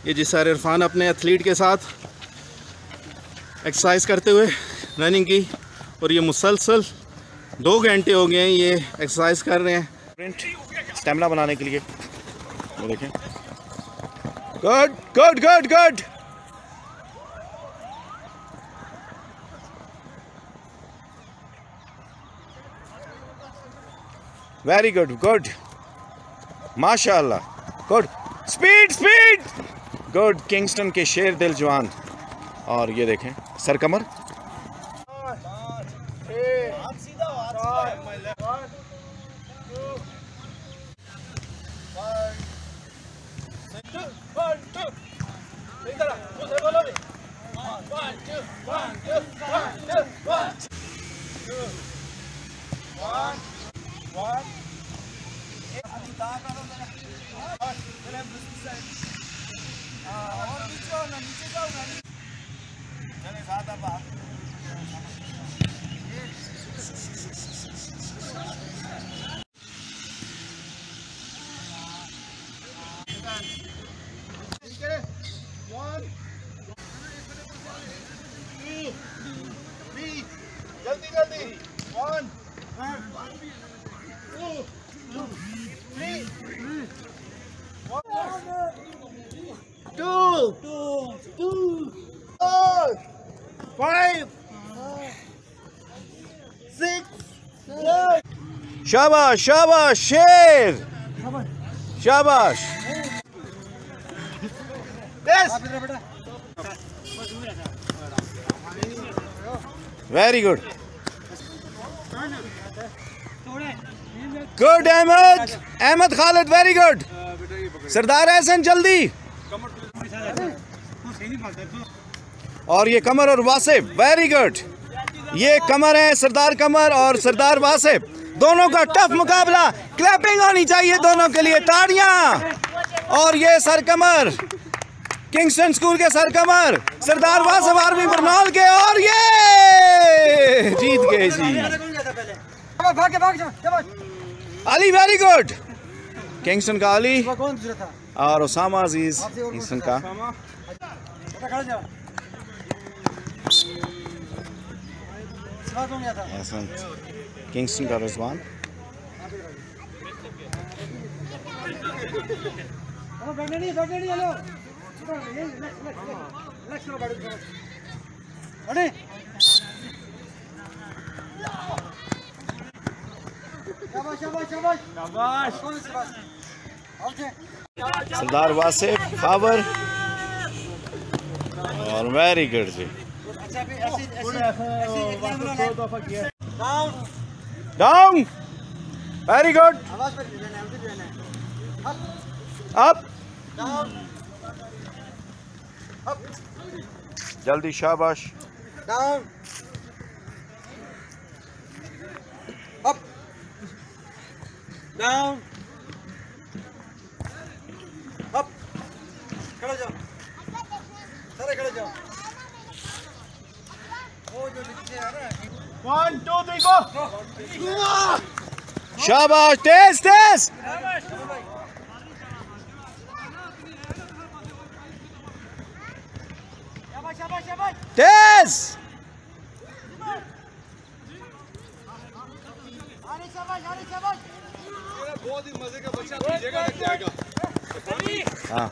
ये जिसर इरफान अपने एथलीट के साथ एक्सरसाइज करते हुए रनिंग की, और ये मुसलसल 2 घंटे हो गए हैं ये एक्सरसाइज कर रहे हैं स्टेमिना बनाने के लिए। वो देखें, good good good good. Very good good, माशाल्लाह, good, speed speed, good. Kingston के शेर दिल जवान। और ये देखें सरकमर, जल्दी जल्दी, 1 2 4 5 6। शाबाश शाबाश शेर, शाबाश। Very good good Ahmad, Ahmad Khalid, very good. Sardar Ehsan जल्दी, और ये कमर और वासिफ, वेरी गुड। ये कमर है, सरदार कमर और सरदार वासिफ, दोनों का टफ मुकाबला। क्लैपिंग होनी चाहिए दोनों के लिए, ताड़ियां। और ये सरकमर, किंगस्टन स्कूल के सरकमर सरदार वासिफ आर्मी बरनौल के, और ये जीत गए जी। Ali, very good. किंगस्टन का अली और उसामा अजीज किंगस्टन का। किंगस्टन का रिजवान। सरदार वासिफ खाबर, और वेरी गुड जी। Down, very good. अप, जल्दी, शाबाश। डाउन, अप, डाउन, अप, खड़े जाओ, सारे खड़े जाओ। वो जो नीचे आ रहा है, 1 2 3 गो। शाबाश, तेज तेज। तेज, बहुत ही मजे का बच्चा, हाँ।